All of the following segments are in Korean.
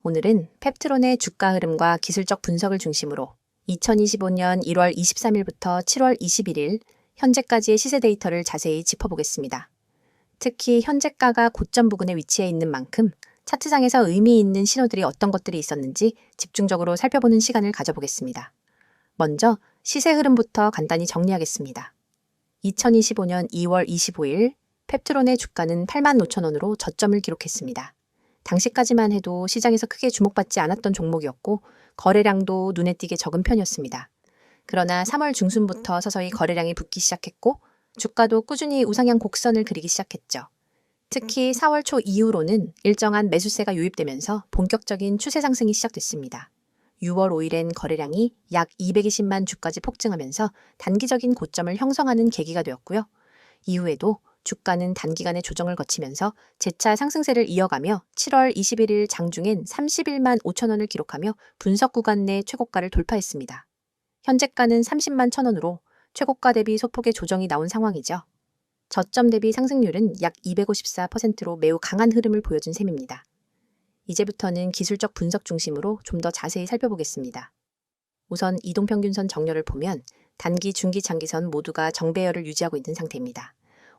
오늘은 펩트론의 주가 흐름과 기술적 분석을 중심으로 2025년 1월 23일부터 7월 21일 현재까지의 시세 데이터를 자세히 짚어보겠습니다. 특히 현재가가 고점 부근에 위치해 있는 만큼 차트상에서 의미 있는 신호들이 어떤 것들이 있었는지 집중적으로 살펴보는 시간을 가져보겠습니다. 먼저 시세 흐름부터 간단히 정리하겠습니다. 2025년 2월 25일 펩트론의 주가는 85,000원으로 저점을 기록했습니다. 당시까지만 해도 시장에서 크게 주목받지 않았던 종목이었고 거래량도 눈에 띄게 적은 편이었습니다. 그러나 3월 중순부터 서서히 거래량이 붙기 시작했고 주가도 꾸준히 우상향 곡선을 그리기 시작했죠. 특히 4월 초 이후로는 일정한 매수세가 유입되면서 본격적인 추세 상승이 시작됐습니다. 6월 5일엔 거래량이 약 220만 주까지 폭증하면서 단기적인 고점을 형성하는 계기가 되었고요. 이후에도 주가는 단기간의 조정을 거치면서 재차 상승세를 이어가며 7월 21일 장중엔 31만 5천원을 기록하며 분석 구간 내 최고가를 돌파했습니다. 현재가는 30만 1천원으로 최고가 대비 소폭의 조정이 나온 상황이죠. 저점 대비 상승률은 약 254%로 매우 강한 흐름을 보여준 셈입니다. 이제부터는 기술적 분석 중심으로 좀 더 자세히 살펴보겠습니다. 우선 이동평균선 정렬을 보면 단기, 중기, 장기선 모두가 정배열을 유지하고 있는 상태입니다.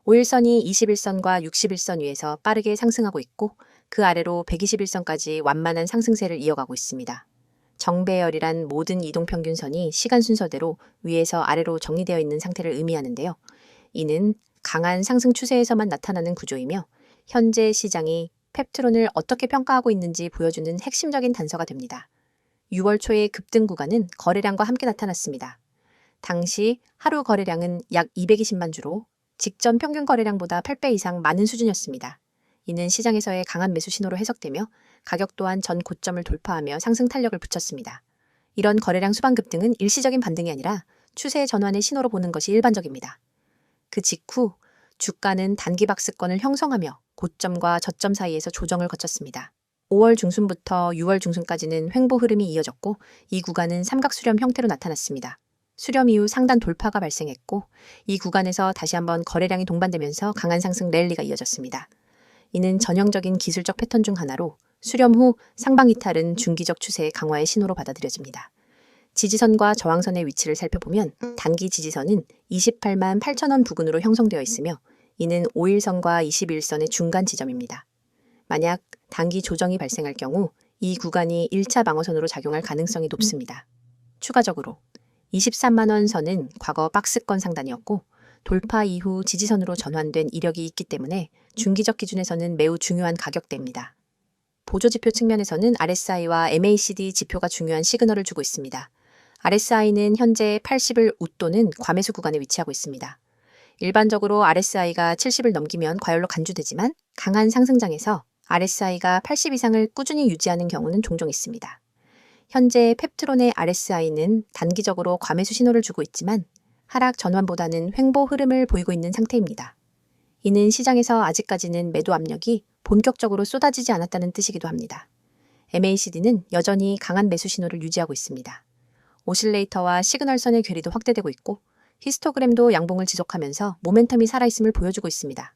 5일선이 21선과 61선 위에서 빠르게 상승하고 있고 그 아래로 121선까지 완만한 상승세를 이어가고 있습니다. 정배열이란 모든 이동평균선이 시간 순서대로 위에서 아래로 정리되어 있는 상태를 의미하는데요. 이는 강한 상승 추세에서만 나타나는 구조이며 현재 시장이 펩트론을 어떻게 평가하고 있는지 보여주는 핵심적인 단서가 됩니다. 6월 초의 급등 구간은 거래량과 함께 나타났습니다. 당시 하루 거래량은 약 220만 주로 직전 평균 거래량보다 8배 이상 많은 수준이었습니다. 이는 시장에서의 강한 매수 신호로 해석되며 가격 또한 전 고점을 돌파하며 상승 탄력을 붙였습니다. 이런 거래량 수반 급등은 일시적인 반등이 아니라 추세 전환의 신호로 보는 것이 일반적입니다. 그 직후 주가는 단기 박스권을 형성하며 고점과 저점 사이에서 조정을 거쳤습니다. 5월 중순부터 6월 중순까지는 횡보 흐름이 이어졌고 이 구간은 삼각 수렴 형태로 나타났습니다. 수렴 이후 상단 돌파가 발생했고 이 구간에서 다시 한번 거래량이 동반되면서 강한 상승 랠리가 이어졌습니다. 이는 전형적인 기술적 패턴 중 하나로 수렴 후 상방 이탈은 중기적 추세의 강화의 신호로 받아들여집니다. 지지선과 저항선의 위치를 살펴보면 단기 지지선은 28만 8천원 부근으로 형성되어 있으며 이는 5일선과 21선의 중간 지점입니다. 만약 단기 조정이 발생할 경우 이 구간이 1차 방어선으로 작용할 가능성이 높습니다. 추가적으로 23만원 선은 과거 박스권 상단이었고 돌파 이후 지지선으로 전환된 이력이 있기 때문에 중기적 기준에서는 매우 중요한 가격대입니다. 보조지표 측면에서는 RSI와 MACD 지표가 중요한 시그널을 주고 있습니다. RSI는 현재 80을 웃도는 과매수 구간에 위치하고 있습니다. 일반적으로 RSI가 70을 넘기면 과열로 간주되지만 강한 상승장에서 RSI가 80 이상을 꾸준히 유지하는 경우는 종종 있습니다. 현재 펩트론의 RSI는 단기적으로 과매수 신호를 주고 있지만 하락 전환보다는 횡보 흐름을 보이고 있는 상태입니다. 이는 시장에서 아직까지는 매도 압력이 본격적으로 쏟아지지 않았다는 뜻이기도 합니다. MACD는 여전히 강한 매수 신호를 유지하고 있습니다. 오실레이터와 시그널선의 괴리도 확대되고 있고 히스토그램도 양봉을 지속하면서 모멘텀이 살아있음을 보여주고 있습니다.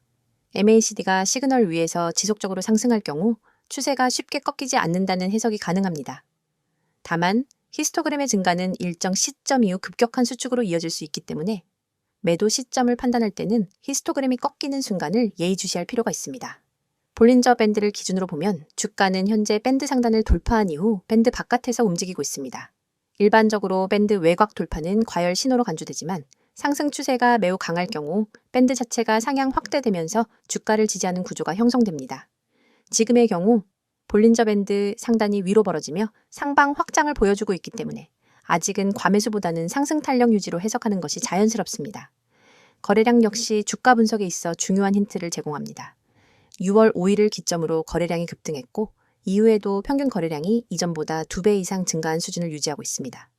MACD가 시그널 위에서 지속적으로 상승할 경우 추세가 쉽게 꺾이지 않는다는 해석이 가능합니다. 다만 히스토그램의 증가는 일정 시점 이후 급격한 수축으로 이어질 수 있기 때문에 매도 시점을 판단할 때는 히스토그램이 꺾이는 순간을 예의주시할 필요가 있습니다. 볼린저 밴드를 기준으로 보면 주가는 현재 밴드 상단을 돌파한 이후 밴드 바깥에서 움직이고 있습니다. 일반적으로 밴드 외곽 돌파는 과열 신호로 간주되지만 상승 추세가 매우 강할 경우 밴드 자체가 상향 확대되면서 주가를 지지하는 구조가 형성됩니다. 지금의 경우 볼린저 밴드 상단이 위로 벌어지며 상방 확장을 보여주고 있기 때문에 아직은 과매수보다는 상승 탄력 유지로 해석하는 것이 자연스럽습니다. 거래량 역시 주가 분석에 있어 중요한 힌트를 제공합니다. 6월 5일을 기점으로 거래량이 급등했고 이후에도 평균 거래량이 이전보다 2배 이상 증가한 수준을 유지하고 있습니다.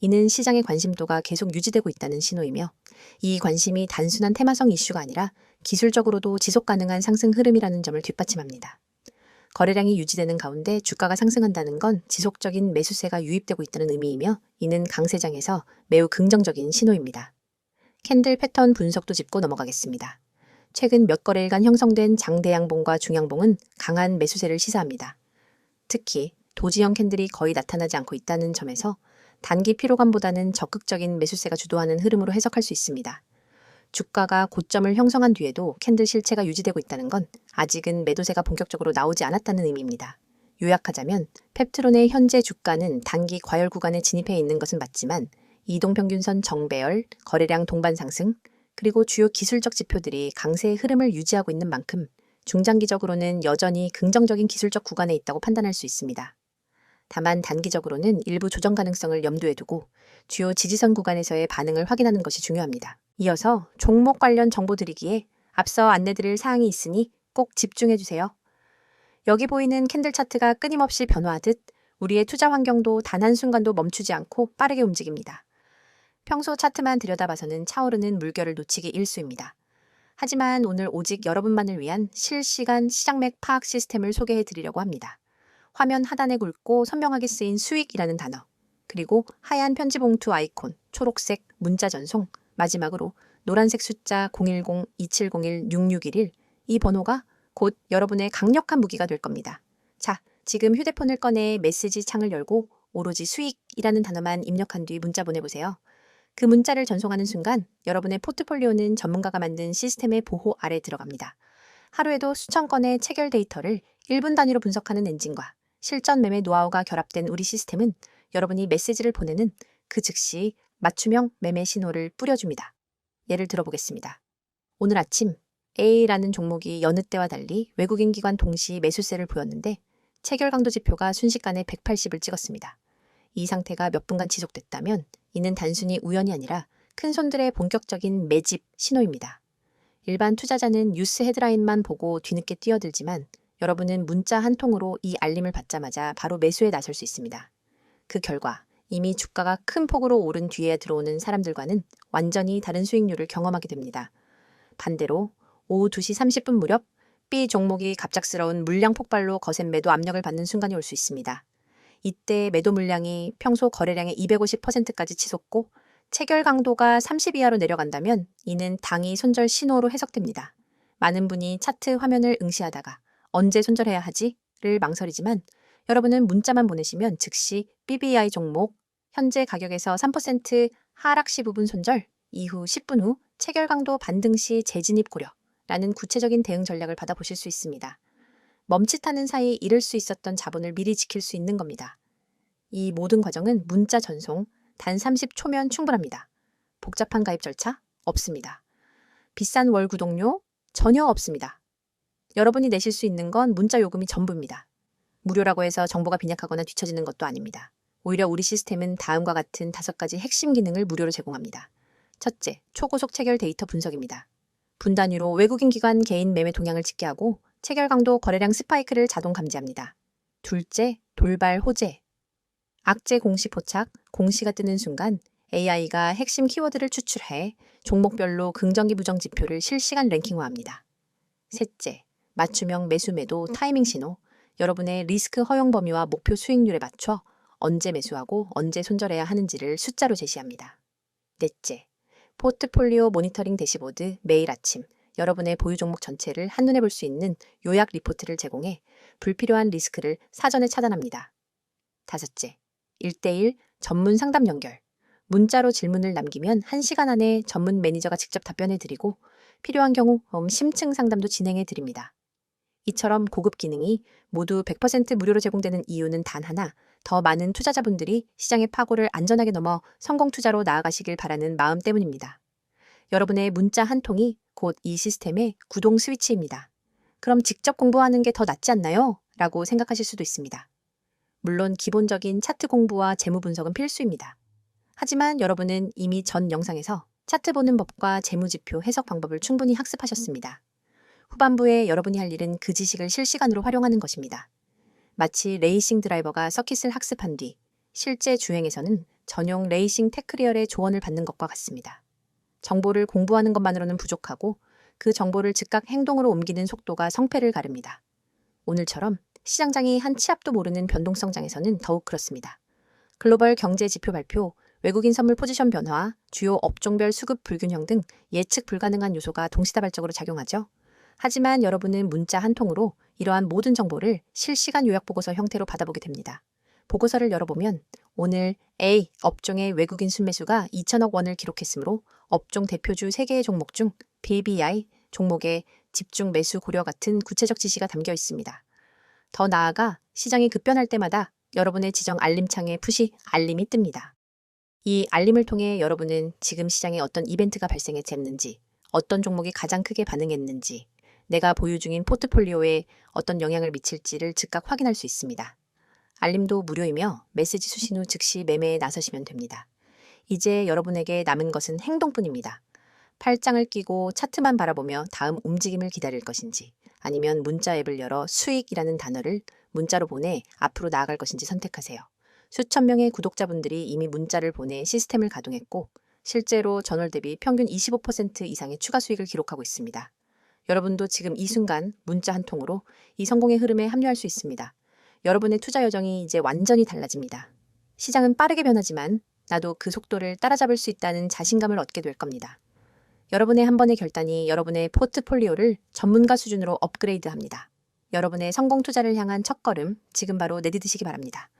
이는 시장의 관심도가 계속 유지되고 있다는 신호이며 이 관심이 단순한 테마성 이슈가 아니라 기술적으로도 지속 가능한 상승 흐름이라는 점을 뒷받침합니다. 거래량이 유지되는 가운데 주가가 상승한다는 건 지속적인 매수세가 유입되고 있다는 의미이며 이는 강세장에서 매우 긍정적인 신호입니다. 캔들 패턴 분석도 짚고 넘어가겠습니다. 최근 몇 거래일간 형성된 장대양봉과 중양봉은 강한 매수세를 시사합니다. 특히 도지형 캔들이 거의 나타나지 않고 있다는 점에서 단기 피로감보다는 적극적인 매수세가 주도하는 흐름으로 해석할 수 있습니다. 주가가 고점을 형성한 뒤에도 캔들 실체가 유지되고 있다는 건 아직은 매도세가 본격적으로 나오지 않았다는 의미입니다. 요약하자면 펩트론의 현재 주가는 단기 과열 구간에 진입해 있는 것은 맞지만 이동평균선 정배열, 거래량 동반 상승, 그리고 주요 기술적 지표들이 강세의 흐름을 유지하고 있는 만큼 중장기적으로는 여전히 긍정적인 기술적 구간에 있다고 판단할 수 있습니다. 다만 단기적으로는 일부 조정 가능성을 염두에 두고 주요 지지선 구간에서의 반응을 확인하는 것이 중요합니다. 이어서 종목 관련 정보 드리기에 앞서 안내드릴 사항이 있으니 꼭 집중해주세요. 여기 보이는 캔들 차트가 끊임없이 변화하듯 우리의 투자 환경도 단 한순간도 멈추지 않고 빠르게 움직입니다. 평소 차트만 들여다봐서는 차오르는 물결을 놓치기 일쑤입니다. 하지만 오늘 오직 여러분만을 위한 실시간 시장맥 파악 시스템을 소개해 드리려고 합니다. 화면 하단에 굵고 선명하게 쓰인 수익이라는 단어, 그리고 하얀 편지 봉투 아이콘, 초록색 문자 전송, 마지막으로 노란색 숫자 010-2701-6611, 이 번호가 곧 여러분의 강력한 무기가 될 겁니다. 자, 지금 휴대폰을 꺼내 메시지 창을 열고 오로지 수익이라는 단어만 입력한 뒤 문자 보내보세요. 그 문자를 전송하는 순간 여러분의 포트폴리오는 전문가가 만든 시스템의 보호 아래 들어갑니다. 하루에도 수천 건의 체결 데이터를 1분 단위로 분석하는 엔진과 실전 매매 노하우가 결합된 우리 시스템은 여러분이 메시지를 보내는 그 즉시 맞춤형 매매 신호를 뿌려줍니다. 예를 들어보겠습니다. 오늘 아침 A라는 종목이 여느 때와 달리 외국인 기관 동시 매수세를 보였는데 체결 강도 지표가 순식간에 180을 찍었습니다. 이 상태가 몇 분간 지속됐다면 이는 단순히 우연이 아니라 큰 손들의 본격적인 매집 신호입니다. 일반 투자자는 뉴스 헤드라인만 보고 뒤늦게 뛰어들지만 여러분은 문자 한 통으로 이 알림을 받자마자 바로 매수에 나설 수 있습니다. 그 결과 이미 주가가 큰 폭으로 오른 뒤에 들어오는 사람들과는 완전히 다른 수익률을 경험하게 됩니다. 반대로 오후 2시 30분 무렵 B 종목이 갑작스러운 물량 폭발로 거센 매도 압력을 받는 순간이 올 수 있습니다. 이때 매도 물량이 평소 거래량의 250%까지 치솟고 체결 강도가 30 이하로 내려간다면 이는 당이 손절 신호로 해석됩니다. 많은 분이 차트 화면을 응시하다가 언제 손절해야 하지?를 망설이지만 여러분은 문자만 보내시면 즉시 BBI 종목 현재 가격에서 3% 하락 시 부분 손절, 이후 10분 후 체결 강도 반등 시 재진입 고려라는 구체적인 대응 전략을 받아보실 수 있습니다. 멈칫하는 사이 잃을 수 있었던 자본을 미리 지킬 수 있는 겁니다. 이 모든 과정은 문자 전송 단 30초면 충분합니다. 복잡한 가입 절차 없습니다. 비싼 월 구독료 전혀 없습니다. 여러분이 내실 수 있는 건 문자 요금이 전부입니다. 무료라고 해서 정보가 빈약하거나 뒤처지는 것도 아닙니다. 오히려 우리 시스템은 다음과 같은 5가지 핵심 기능을 무료로 제공합니다. 첫째, 초고속 체결 데이터 분석입니다. 분 단위로 외국인 기관 개인 매매 동향을 집계하고 체결 강도 거래량 스파이크를 자동 감지합니다. 둘째, 돌발 호재. 악재 공시 포착, 공시가 뜨는 순간 AI가 핵심 키워드를 추출해 종목별로 긍정기 부정 지표를 실시간 랭킹화합니다. 셋째, 맞춤형 매수 매도 타이밍 신호. 여러분의 리스크 허용 범위와 목표 수익률에 맞춰 언제 매수하고 언제 손절해야 하는지를 숫자로 제시합니다. 넷째, 포트폴리오 모니터링 대시보드 매일 아침 여러분의 보유 종목 전체를 한눈에 볼 수 있는 요약 리포트를 제공해 불필요한 리스크를 사전에 차단합니다. 다섯째, 1대1 전문 상담 연결. 문자로 질문을 남기면 1시간 안에 전문 매니저가 직접 답변해 드리고 필요한 경우 심층 상담도 진행해 드립니다. 이처럼 고급 기능이 모두 100% 무료로 제공되는 이유는 단 하나, 더 많은 투자자분들이 시장의 파고를 안전하게 넘어 성공 투자로 나아가시길 바라는 마음 때문입니다. 여러분의 문자 한 통이 곧 이 시스템의 구동 스위치입니다. 그럼 직접 공부하는 게 더 낫지 않나요? 라고 생각하실 수도 있습니다. 물론 기본적인 차트 공부와 재무 분석은 필수입니다. 하지만 여러분은 이미 전 영상에서 차트 보는 법과 재무지표 해석 방법을 충분히 학습하셨습니다. 후반부에 여러분이 할 일은 그 지식을 실시간으로 활용하는 것입니다. 마치 레이싱 드라이버가 서킷을 학습한 뒤 실제 주행에서는 전용 레이싱 테크리얼의 조언을 받는 것과 같습니다. 정보를 공부하는 것만으로는 부족하고 그 정보를 즉각 행동으로 옮기는 속도가 성패를 가릅니다. 오늘처럼 시장장이 한 치 앞도 모르는 변동성장에서는 더욱 그렇습니다. 글로벌 경제 지표 발표, 외국인 선물 포지션 변화, 주요 업종별 수급 불균형 등 예측 불가능한 요소가 동시다발적으로 작용하죠. 하지만 여러분은 문자 한 통으로 이러한 모든 정보를 실시간 요약보고서 형태로 받아보게 됩니다. 보고서를 열어보면 오늘 A 업종의 외국인 순매수가 2천억 원을 기록했으므로 업종 대표주 3개의 종목 중 BBI 종목의 집중 매수 고려 같은 구체적 지시가 담겨 있습니다. 더 나아가 시장이 급변할 때마다 여러분의 지정 알림창에 푸시 알림이 뜹니다. 이 알림을 통해 여러분은 지금 시장에 어떤 이벤트가 발생했는지, 어떤 종목이 가장 크게 반응했는지, 내가 보유 중인 포트폴리오에 어떤 영향을 미칠지를 즉각 확인할 수 있습니다. 알림도 무료이며 메시지 수신 후 즉시 매매에 나서시면 됩니다. 이제 여러분에게 남은 것은 행동뿐입니다. 팔짱을 끼고 차트만 바라보며 다음 움직임을 기다릴 것인지, 아니면 문자 앱을 열어 수익이라는 단어를 문자로 보내 앞으로 나아갈 것인지 선택하세요. 수천 명의 구독자분들이 이미 문자를 보내 시스템을 가동했고 실제로 전월 대비 평균 25% 이상의 추가 수익을 기록하고 있습니다. 여러분도 지금 이 순간 문자 한 통으로 이 성공의 흐름에 합류할 수 있습니다. 여러분의 투자 여정이 이제 완전히 달라집니다. 시장은 빠르게 변하지만 나도 그 속도를 따라잡을 수 있다는 자신감을 얻게 될 겁니다. 여러분의 한 번의 결단이 여러분의 포트폴리오를 전문가 수준으로 업그레이드합니다. 여러분의 성공 투자를 향한 첫걸음 지금 바로 내디디시기 바랍니다.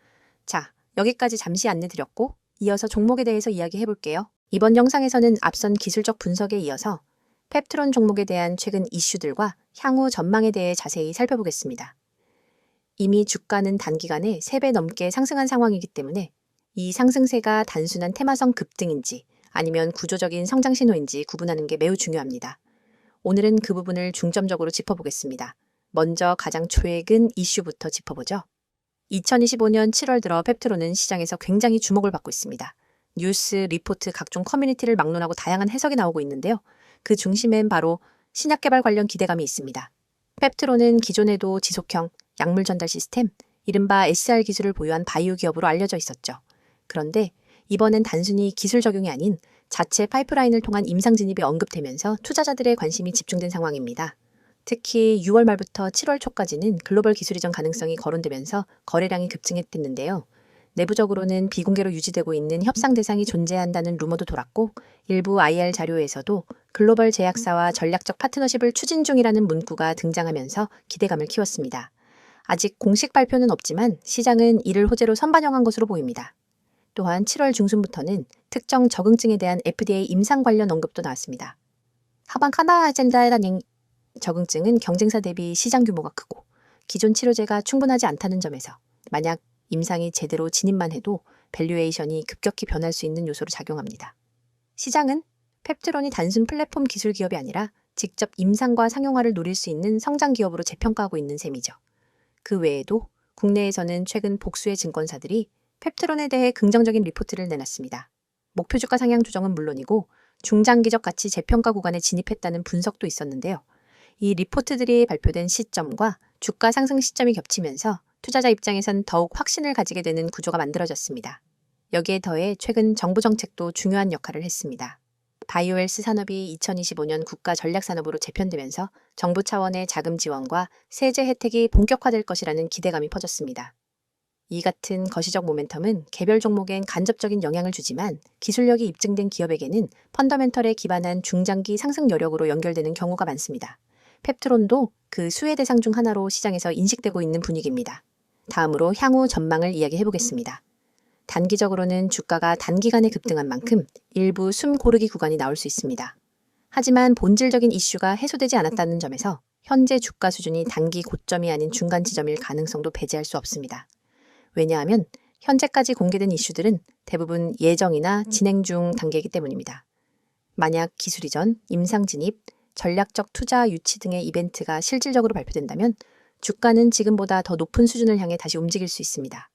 자, 여기까지 잠시 안내드렸고 이어서 종목에 대해서 이야기해 볼게요. 이번 영상에서는 앞선 기술적 분석에 이어서 펩트론 종목에 대한 최근 이슈들과 향후 전망에 대해 자세히 살펴보겠습니다. 이미 주가는 단기간에 3배 넘게 상승한 상황이기 때문에 이 상승세가 단순한 테마성 급등인지 아니면 구조적인 성장 신호인지 구분하는 게 매우 중요합니다. 오늘은 그 부분을 중점적으로 짚어보겠습니다. 먼저 가장 최근 이슈부터 짚어보죠. 2025년 7월 들어 펩트론은 시장에서 굉장히 주목을 받고 있습니다. 뉴스, 리포트, 각종 커뮤니티를 막론하고 다양한 해석이 나오고 있는데요. 그 중심엔 바로 신약 개발 관련 기대감이 있습니다. 펩트론은 기존에도 지속형 약물 전달 시스템, 이른바 SR 기술을 보유한 바이오 기업으로 알려져 있었죠. 그런데 이번엔 단순히 기술 적용이 아닌 자체 파이프라인을 통한 임상 진입이 언급되면서 투자자들의 관심이 집중된 상황입니다. 특히 6월 말부터 7월 초까지는 글로벌 기술 이전 가능성이 거론되면서 거래량이 급증했는데요. 내부적으로는 비공개로 유지되고 있는 협상 대상이 존재한다는 루머도 돌았고 일부 IR 자료에서도 글로벌 제약사와 전략적 파트너십을 추진 중이라는 문구가 등장하면서 기대감을 키웠습니다. 아직 공식 발표는 없지만 시장은 이를 호재로 선반영한 것으로 보입니다. 또한 7월 중순부터는 특정 적응증에 대한 FDA 임상 관련 언급도 나왔습니다. 하반 카나젠자라는 적응증은 경쟁사 대비 시장 규모가 크고 기존 치료제가 충분하지 않다는 점에서 만약 임상이 제대로 진입만 해도 밸류에이션이 급격히 변할 수 있는 요소로 작용합니다. 시장은 펩트론이 단순 플랫폼 기술 기업이 아니라 직접 임상과 상용화를 노릴 수 있는 성장 기업으로 재평가하고 있는 셈이죠. 그 외에도 국내에서는 최근 복수의 증권사들이 펩트론에 대해 긍정적인 리포트를 내놨습니다. 목표 주가 상향 조정은 물론이고 중장기적 가치 재평가 구간에 진입했다는 분석도 있었는데요. 이 리포트들이 발표된 시점과 주가 상승 시점이 겹치면서 투자자 입장에선 더욱 확신을 가지게 되는 구조가 만들어졌습니다. 여기에 더해 최근 정부 정책도 중요한 역할을 했습니다. 바이오헬스 산업이 2025년 국가 전략 산업으로 재편되면서 정부 차원의 자금 지원과 세제 혜택이 본격화될 것이라는 기대감이 퍼졌습니다. 이 같은 거시적 모멘텀은 개별 종목엔 간접적인 영향을 주지만 기술력이 입증된 기업에게는 펀더멘털에 기반한 중장기 상승 여력으로 연결되는 경우가 많습니다. 펩트론도 그 수혜 대상 중 하나로 시장에서 인식되고 있는 분위기입니다. 다음으로 향후 전망을 이야기해 보겠습니다. 단기적으로는 주가가 단기간에 급등한 만큼 일부 숨 고르기 구간이 나올 수 있습니다. 하지만 본질적인 이슈가 해소되지 않았다는 점에서 현재 주가 수준이 단기 고점이 아닌 중간 지점일 가능성도 배제할 수 없습니다. 왜냐하면 현재까지 공개된 이슈들은 대부분 예정이나 진행 중 단계이기 때문입니다. 만약 기술 이전, 임상 진입, 전략적 투자 유치 등의 이벤트가 실질적으로 발표된다면 주가는 지금보다 더 높은 수준을 향해 다시 움직일 수 있습니다.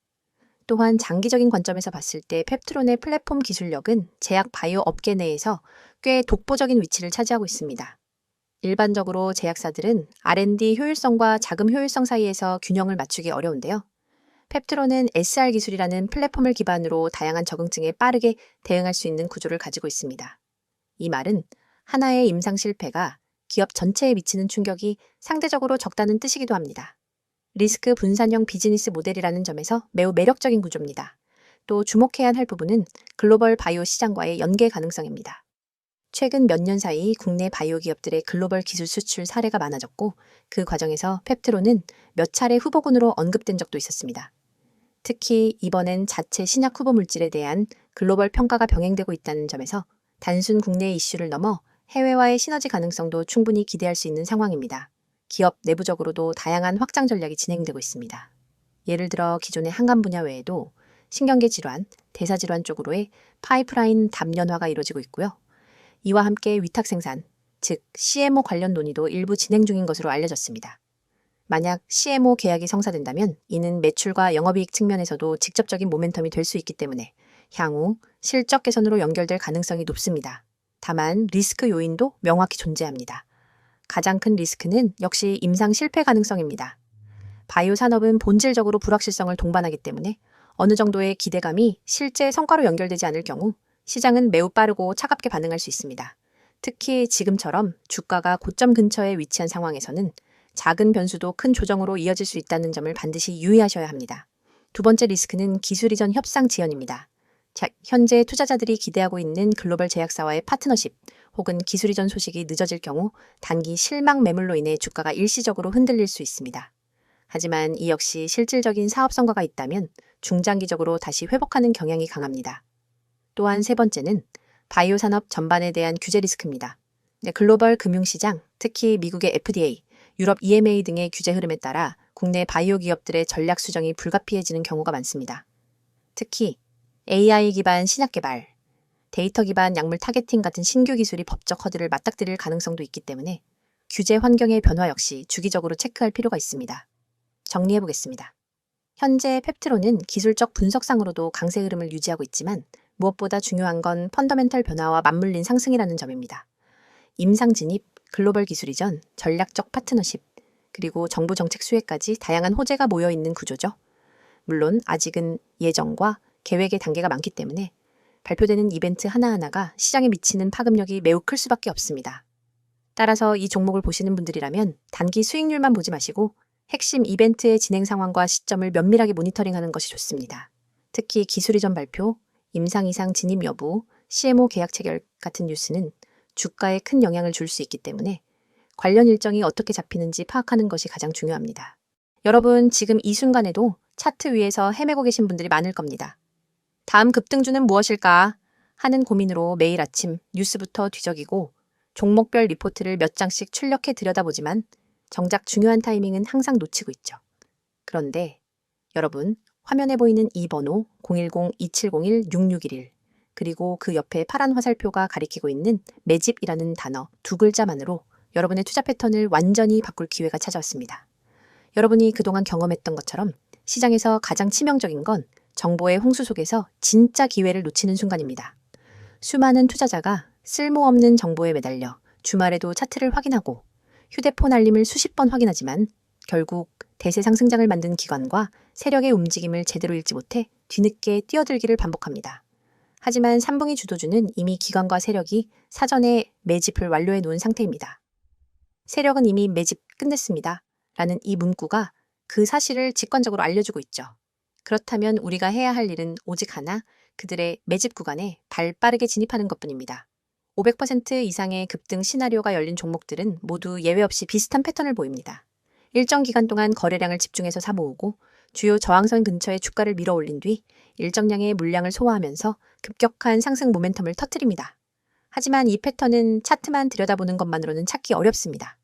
또한 장기적인 관점에서 봤을 때 펩트론의 플랫폼 기술력은 제약 바이오 업계 내에서 꽤 독보적인 위치를 차지하고 있습니다. 일반적으로 제약사들은 R&D 효율성과 자금 효율성 사이에서 균형을 맞추기 어려운데요. 펩트론은 SR 기술이라는 플랫폼을 기반으로 다양한 적응증에 빠르게 대응할 수 있는 구조를 가지고 있습니다. 이 말은 하나의 임상 실패가 기업 전체에 미치는 충격이 상대적으로 적다는 뜻이기도 합니다. 리스크 분산형 비즈니스 모델이라는 점에서 매우 매력적인 구조입니다. 또 주목해야 할 부분은 글로벌 바이오 시장과의 연계 가능성입니다. 최근 몇 년 사이 국내 바이오 기업들의 글로벌 기술 수출 사례가 많아졌고 그 과정에서 펩트론은 몇 차례 후보군으로 언급된 적도 있었습니다. 특히 이번엔 자체 신약 후보 물질에 대한 글로벌 평가가 병행되고 있다는 점에서 단순 국내 이슈를 넘어 해외와의 시너지 가능성도 충분히 기대할 수 있는 상황입니다. 기업 내부적으로도 다양한 확장 전략이 진행되고 있습니다. 예를 들어 기존의 항암 분야 외에도 신경계 질환, 대사 질환 쪽으로의 파이프라인 답연화가 이루어지고 있고요. 이와 함께 위탁 생산, 즉 CMO 관련 논의도 일부 진행 중인 것으로 알려졌습니다. 만약 CMO 계약이 성사된다면 이는 매출과 영업이익 측면에서도 직접적인 모멘텀이 될 수 있기 때문에 향후 실적 개선으로 연결될 가능성이 높습니다. 다만 리스크 요인도 명확히 존재합니다. 가장 큰 리스크는 역시 임상 실패 가능성입니다. 바이오 산업은 본질적으로 불확실성을 동반하기 때문에 어느 정도의 기대감이 실제 성과로 연결되지 않을 경우 시장은 매우 빠르고 차갑게 반응할 수 있습니다. 특히 지금처럼 주가가 고점 근처에 위치한 상황에서는 작은 변수도 큰 조정으로 이어질 수 있다는 점을 반드시 유의하셔야 합니다. 두 번째 리스크는 기술 이전 협상 지연입니다. 현재 투자자들이 기대하고 있는 글로벌 제약사와의 파트너십 혹은 기술 이전 소식이 늦어질 경우 단기 실망 매물로 인해 주가가 일시적으로 흔들릴 수 있습니다. 하지만 이 역시 실질적인 사업 성과가 있다면 중장기적으로 다시 회복하는 경향이 강합니다. 또한 세 번째는 바이오 산업 전반에 대한 규제 리스크입니다. 글로벌 금융시장, 특히 미국의 FDA, 유럽 EMA 등의 규제 흐름에 따라 국내 바이오 기업들의 전략 수정이 불가피해지는 경우가 많습니다. 특히 AI 기반 신약 개발, 데이터 기반 약물 타겟팅 같은 신규 기술이 법적 허들을 맞닥뜨릴 가능성도 있기 때문에 규제 환경의 변화 역시 주기적으로 체크할 필요가 있습니다. 정리해보겠습니다. 현재 펩트론은 기술적 분석상으로도 강세 흐름을 유지하고 있지만 무엇보다 중요한 건 펀더멘털 변화와 맞물린 상승이라는 점입니다. 임상 진입, 글로벌 기술 이전, 전략적 파트너십, 그리고 정부 정책 수혜까지 다양한 호재가 모여있는 구조죠. 물론 아직은 예정과 계획의 단계가 많기 때문에 발표되는 이벤트 하나하나가 시장에 미치는 파급력이 매우 클 수밖에 없습니다. 따라서 이 종목을 보시는 분들이라면 단기 수익률만 보지 마시고 핵심 이벤트의 진행 상황과 시점을 면밀하게 모니터링하는 것이 좋습니다. 특히 기술 이전 발표, 임상 이상 진입 여부, CMO 계약 체결 같은 뉴스는 주가에 큰 영향을 줄 수 있기 때문에 관련 일정이 어떻게 잡히는지 파악하는 것이 가장 중요합니다. 여러분, 지금 이 순간에도 차트 위에서 헤매고 계신 분들이 많을 겁니다. 다음 급등주는 무엇일까 하는 고민으로 매일 아침 뉴스부터 뒤적이고 종목별 리포트를 몇 장씩 출력해 들여다보지만 정작 중요한 타이밍은 항상 놓치고 있죠. 그런데 여러분, 화면에 보이는 이 번호 010-2701-6611 그리고 그 옆에 파란 화살표가 가리키고 있는 매집이라는 단어 두 글자만으로 여러분의 투자 패턴을 완전히 바꿀 기회가 찾아왔습니다. 여러분이 그동안 경험했던 것처럼 시장에서 가장 치명적인 건 정보의 홍수 속에서 진짜 기회를 놓치는 순간입니다. 수많은 투자자가 쓸모없는 정보에 매달려 주말에도 차트를 확인하고 휴대폰 알림을 수십 번 확인하지만 결국 대세 상승장을 만든 기관과 세력의 움직임을 제대로 읽지 못해 뒤늦게 뛰어들기를 반복합니다. 하지만 3분기 주도주는 이미 기관과 세력이 사전에 매집을 완료해 놓은 상태입니다. 세력은 이미 매집 끝냈습니다. 라는 이 문구가 그 사실을 직관적으로 알려주고 있죠. 그렇다면 우리가 해야 할 일은 오직 하나, 그들의 매집 구간에 발 빠르게 진입하는 것뿐입니다. 500% 이상의 급등 시나리오가 열린 종목들은 모두 예외 없이 비슷한 패턴을 보입니다. 일정 기간 동안 거래량을 집중해서 사모으고 주요 저항선 근처에 주가를 밀어 올린 뒤 일정량의 물량을 소화하면서 급격한 상승 모멘텀을 터뜨립니다. 하지만 이 패턴은 차트만 들여다보는 것만으로는 찾기 어렵습니다.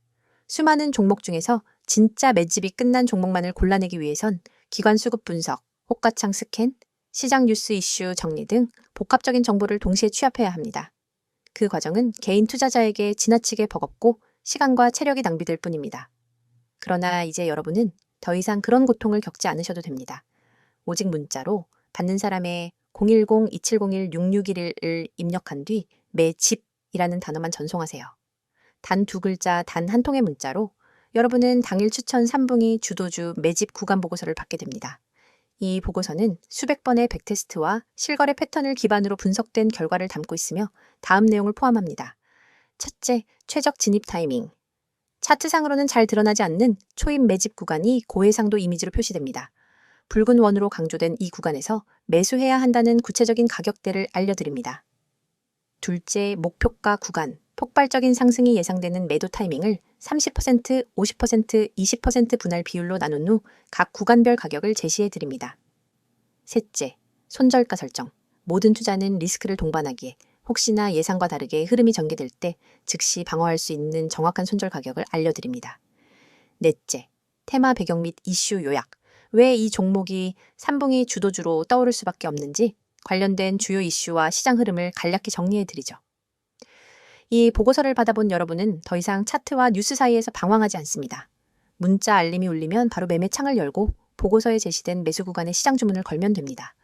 수많은 종목 중에서 진짜 매집이 끝난 종목만을 골라내기 위해선 기관 수급 분석, 호가창 스캔, 시장 뉴스 이슈 정리 등 복합적인 정보를 동시에 취합해야 합니다. 그 과정은 개인 투자자에게 지나치게 버겁고 시간과 체력이 낭비될 뿐입니다. 그러나 이제 여러분은 더 이상 그런 고통을 겪지 않으셔도 됩니다. 오직 문자로 받는 사람의 010-2701-6611을 입력한 뒤 매집이라는 단어만 전송하세요. 단 두 글자, 단 한 통의 문자로 여러분은 당일 추천 3분기 주도주 매집 구간 보고서를 받게 됩니다. 이 보고서는 수백 번의 백테스트와 실거래 패턴을 기반으로 분석된 결과를 담고 있으며 다음 내용을 포함합니다. 첫째, 최적 진입 타이밍. 차트상으로는 잘 드러나지 않는 초입 매집 구간이 고해상도 이미지로 표시됩니다. 붉은 원으로 강조된 이 구간에서 매수해야 한다는 구체적인 가격대를 알려드립니다. 둘째, 목표가 구간. 폭발적인 상승이 예상되는 매도 타이밍을 30%, 50%, 20% 분할 비율로 나눈 후 각 구간별 가격을 제시해 드립니다. 셋째, 손절가 설정. 모든 투자는 리스크를 동반하기에 혹시나 예상과 다르게 흐름이 전개될 때 즉시 방어할 수 있는 정확한 손절 가격을 알려드립니다. 넷째, 테마 배경 및 이슈 요약. 왜 이 종목이 3분기 주도주로 떠오를 수밖에 없는지 관련된 주요 이슈와 시장 흐름을 간략히 정리해드리죠. 이 보고서를 받아본 여러분은 더 이상 차트와 뉴스 사이에서 방황하지 않습니다. 문자 알림이 울리면 바로 매매창을 열고 보고서에 제시된 매수 구간의 시장 주문을 걸면 됩니다.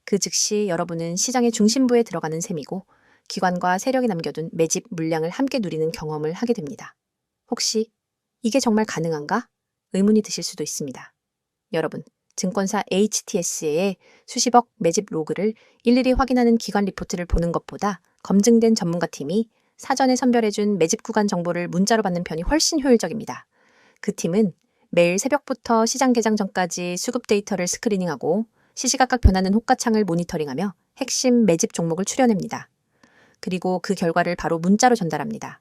그 즉시 여러분은 시장의 중심부에 들어가는 셈이고 기관과 세력이 남겨둔 매집 물량을 함께 누리는 경험을 하게 됩니다. 혹시 이게 정말 가능한가? 의문이 드실 수도 있습니다. 여러분, 증권사 HTS의 수십억 매집 로그를 일일이 확인하는 기관 리포트를 보는 것보다 검증된 전문가팀이 사전에 선별해준 매집 구간 정보를 문자로 받는 편이 훨씬 효율적입니다. 그 팀은 매일 새벽부터 시장 개장 전까지 수급 데이터를 스크리닝하고 시시각각 변하는 호가창을 모니터링하며 핵심 매집 종목을 추려냅니다. 그리고 그 결과를 바로 문자로 전달합니다.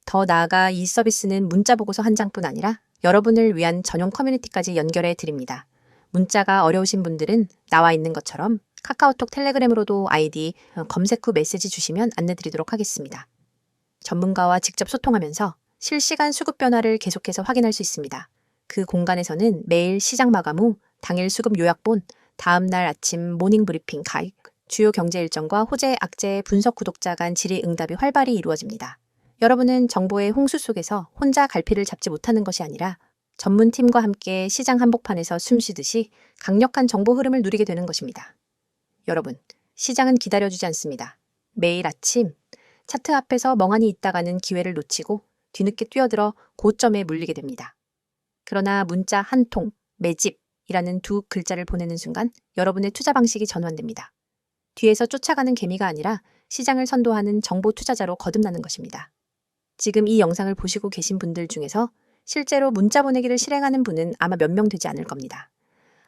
더 나아가 이 서비스는 문자 보고서 한 장뿐 아니라 여러분을 위한 전용 커뮤니티까지 연결해 드립니다. 문자가 어려우신 분들은 나와 있는 것처럼 카카오톡 텔레그램으로도 아이디 검색 후 메시지 주시면 안내드리도록 하겠습니다. 전문가와 직접 소통하면서 실시간 수급 변화를 계속해서 확인할 수 있습니다. 그 공간에서는 매일 시장 마감 후 당일 수급 요약본, 다음날 아침 모닝 브리핑 가입, 주요 경제 일정과 호재, 악재, 분석 구독자 간 질의응답이 활발히 이루어집니다. 여러분은 정보의 홍수 속에서 혼자 갈피를 잡지 못하는 것이 아니라 전문팀과 함께 시장 한복판에서 숨쉬듯이 강력한 정보 흐름을 누리게 되는 것입니다. 여러분, 시장은 기다려주지 않습니다. 매일 아침 차트 앞에서 멍하니 있다가는 기회를 놓치고 뒤늦게 뛰어들어 고점에 물리게 됩니다. 그러나 문자 한 통, 매집이라는 두 글자를 보내는 순간 여러분의 투자 방식이 전환됩니다. 뒤에서 쫓아가는 개미가 아니라 시장을 선도하는 정보 투자자로 거듭나는 것입니다. 지금 이 영상을 보시고 계신 분들 중에서 실제로 문자 보내기를 실행하는 분은 아마 몇 명 되지 않을 겁니다.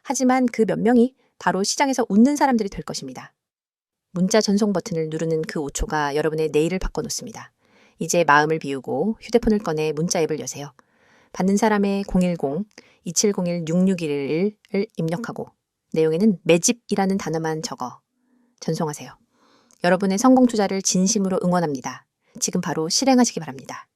하지만 그 몇 명이 바로 시장에서 웃는 사람들이 될 것입니다. 문자 전송 버튼을 누르는 그 5초가 여러분의 내일을 바꿔놓습니다. 이제 마음을 비우고 휴대폰을 꺼내 문자 앱을 여세요. 받는 사람의 010-2701-6611을 입력하고 내용에는 매집이라는 단어만 적어 전송하세요. 여러분의 성공 투자를 진심으로 응원합니다. 지금 바로 실행하시기 바랍니다.